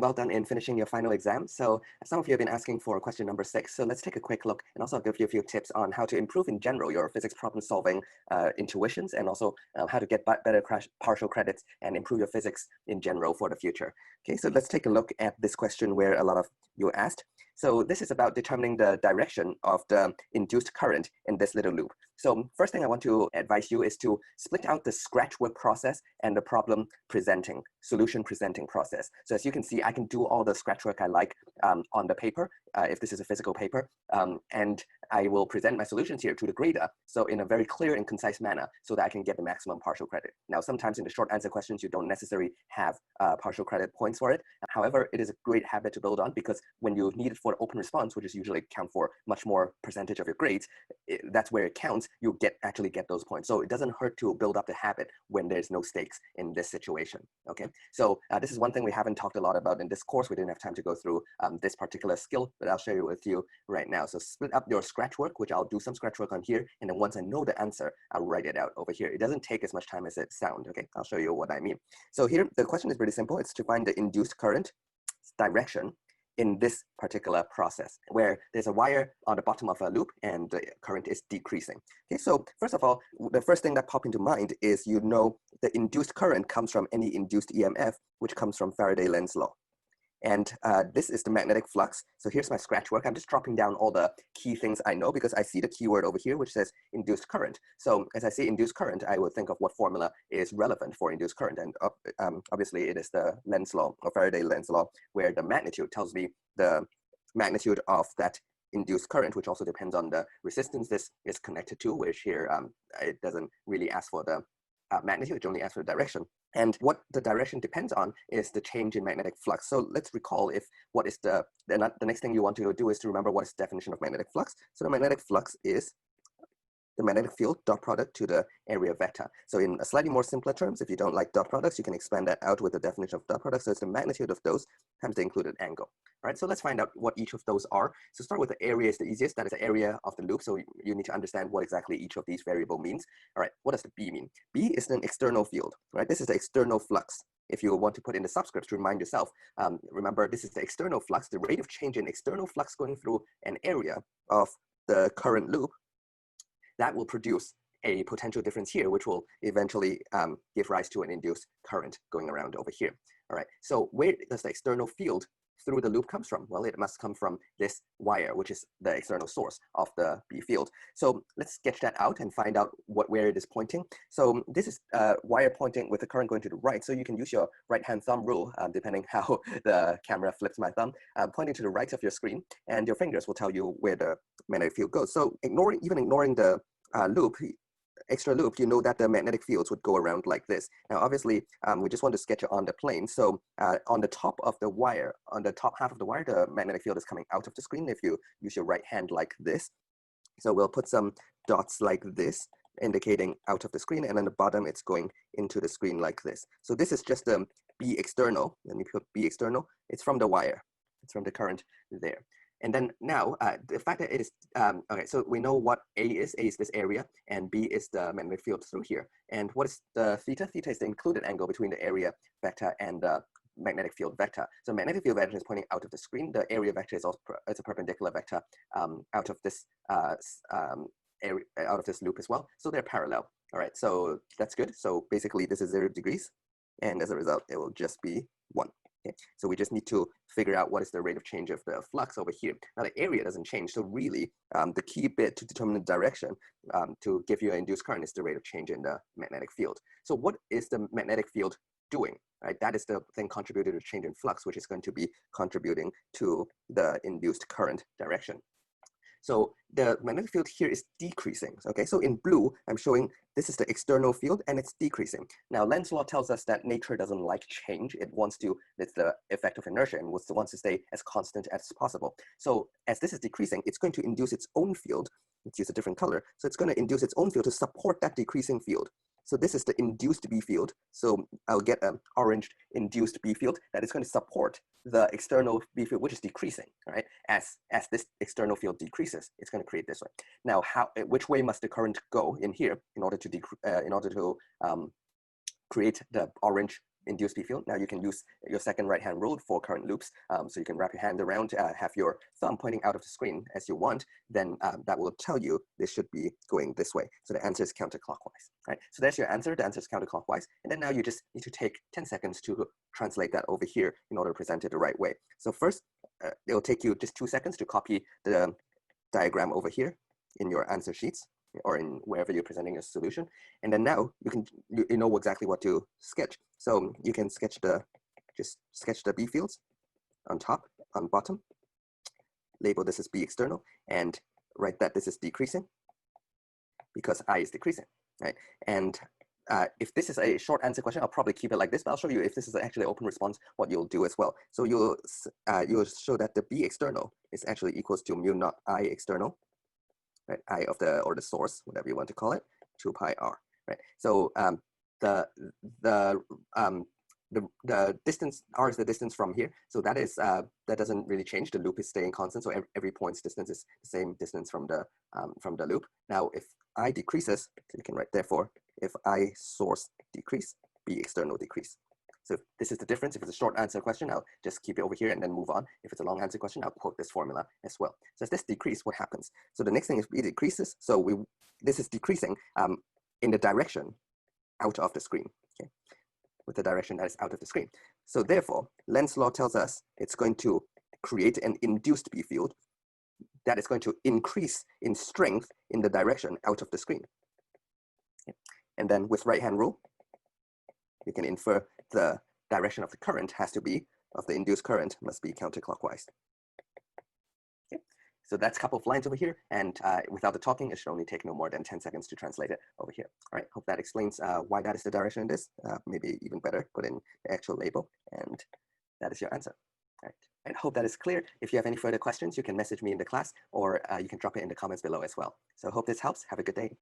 Well done in finishing your final exam. So some of you have been asking for question number 6. So let's take a quick look, and also I'll give you a few tips on how to improve in general your physics problem solving intuitions, and also how to get better partial credits and improve your physics in general for the future. Okay, so let's take a look at this question where a lot of you asked. So this is about determining the direction of the induced current in this little loop. So first thing I want to advise you is to split out the scratch work process and the problem presenting, solution presenting process. So as you can see, I can do all the scratch work I like on the paper, if this is a physical paper, and I will present my solutions here to the grader, so in a very clear and concise manner, so that I can get the maximum partial credit. Now, sometimes in the short answer questions, you don't necessarily have partial credit points for it. However, it is a great habit to build on, because when you need it for open response, which is usually count for much more percentage of your grades, that's where it counts, you actually get those points. So it doesn't hurt to build up the habit when there's no stakes in this situation, okay? So this is one thing we haven't talked a lot about in this course. We didn't have time to go through this particular skill, but I'll share it with you right now. So split up your scratch work, which I'll do some scratch work on here, and then once I know the answer, I'll write it out over here. It doesn't take as much time as it sounds, okay? I'll show you what I mean. So here, the question is pretty simple. It's to find the induced current direction in this particular process, where there's a wire on the bottom of a loop and the current is decreasing. Okay, so first of all, the first thing that popped into mind is, you know, the induced current comes from any induced EMF, which comes from Faraday-Lenz law. And this is the magnetic flux. So here's my scratch work. I'm just dropping down all the key things I know, because I see the keyword over here, which says induced current. So as I see induced current, I will think of what formula is relevant for induced current. And obviously it is the Lenz law, or Faraday-Lenz law, where the magnitude tells me the magnitude of that induced current, which also depends on the resistance this is connected to, which here it doesn't really ask for the magnitude, it only asks for the direction. And what the direction depends on is the change in magnetic flux. So let's recall what is the next thing you want to do is to remember what is the definition of magnetic flux. So the magnetic flux is the magnetic field dot product to the area vector. So in a slightly more simpler terms, if you don't like dot products, you can expand that out with the definition of dot product. So it's the magnitude of those times the included angle. All right, so let's find out what each of those are. So start with the area is the easiest. That is the area of the loop. So you need to understand what exactly each of these variable means. All right, what does the B mean? B is an external field, right? This is the external flux. If you want to put in the subscripts to remind yourself, remember this is the external flux, the rate of change in external flux going through an area of the current loop that will produce a potential difference here, which will eventually give rise to an induced current going around over here. All right, so where does the external field through the loop comes from? Well, it must come from this wire, which is the external source of the B field. So let's sketch that out and find out where it is pointing. So this is wire pointing with the current going to the right. So you can use your right-hand thumb rule, depending how the camera flips my thumb, pointing to the right of your screen, and your fingers will tell you where the magnetic field goes. So even ignoring the extra loop, you know that the magnetic fields would go around like this. Now, obviously, we just want to sketch it on the plane. So on the top of the wire, on the top half of the wire, the magnetic field is coming out of the screen if you use your right hand like this. So we'll put some dots like this, indicating out of the screen, and on the bottom, it's going into the screen like this. So this is just the B external. Let me put B external. It's from the wire. It's from the current there. And then now, the fact that it is, okay, so we know what A is. A is this area, and B is the magnetic field through here. And what is the theta? Theta is the included angle between the area vector and the magnetic field vector. So magnetic field vector is pointing out of the screen. The area vector is also it's a perpendicular vector out of this area, out of this loop as well. So they're parallel. All right, so that's good. So basically, this is 0 degrees, and as a result, it will just be 1. Okay. So we just need to figure out what is the rate of change of the flux over here. Now the area doesn't change, so really the key bit to determine the direction to give you an induced current is the rate of change in the magnetic field. So what is the magnetic field doing? Right, that is the thing contributed to change in flux, which is going to be contributing to the induced current direction. So the magnetic field here is decreasing. Okay, so in blue, I'm showing this is the external field and it's decreasing. Now, Lenz's law tells us that nature doesn't like change. It wants to, it's the effect of inertia and wants to stay as constant as possible. So as this is decreasing, it's going to induce its own field. Let's use a different color. So it's going to induce its own field to support that decreasing field. So this is the induced B field. So I'll get an orange induced B field that is going to support the external B field, which is decreasing, right? As this external field decreases, it's going to create this one. Now, which way must the current go in here in order to create the orange induced B field. Now you can use your second right-hand rule for current loops. So you can wrap your hand around, have your thumb pointing out of the screen as you want. Then that will tell you this should be going this way. So the answer is counterclockwise. Right? So that's your answer. The answer is counterclockwise. And then now you just need to take 10 seconds to translate that over here in order to present it the right way. So first, it'll take you just 2 seconds to copy the diagram over here in your answer sheets or in wherever you're presenting your solution. And then now you know exactly what to sketch. So you can just sketch the B fields on top, on bottom, label this as B external, and write that this is decreasing because I is decreasing, right? And if this is a short answer question, I'll probably keep it like this, but I'll show you if this is actually open response, what you'll do as well. So you'll show that the B external is actually equals to mu naught I external, right? I of the, or the source, whatever you want to call it, 2 pi r, right? So the distance, r is the distance from here. So that is, that doesn't really change. The loop is staying constant. So every point's distance is the same distance from the loop. Now, if I decreases, so you can write therefore, if I source decrease, B external decrease. So if this is the difference. If it's a short answer question, I'll just keep it over here and then move on. If it's a long answer question, I'll quote this formula as well. So as this decrease, what happens? So the next thing is B decreases. So this is decreasing in the direction out of the screen, okay? With the direction that is out of the screen. So therefore, Lenz's law tells us it's going to create an induced B field that is going to increase in strength in the direction out of the screen. Okay. And then with right-hand rule, you can infer the direction of the current has to be, of the induced current must be counterclockwise. Okay. So that's a couple of lines over here, and without the talking, it should only take no more than 10 seconds to translate it over here. All right, hope that explains why that is the direction in this. Maybe even better, put in the actual label, and that is your answer. All right, I hope that is clear. If you have any further questions, you can message me in the class, or you can drop it in the comments below as well. So hope this helps. Have a good day.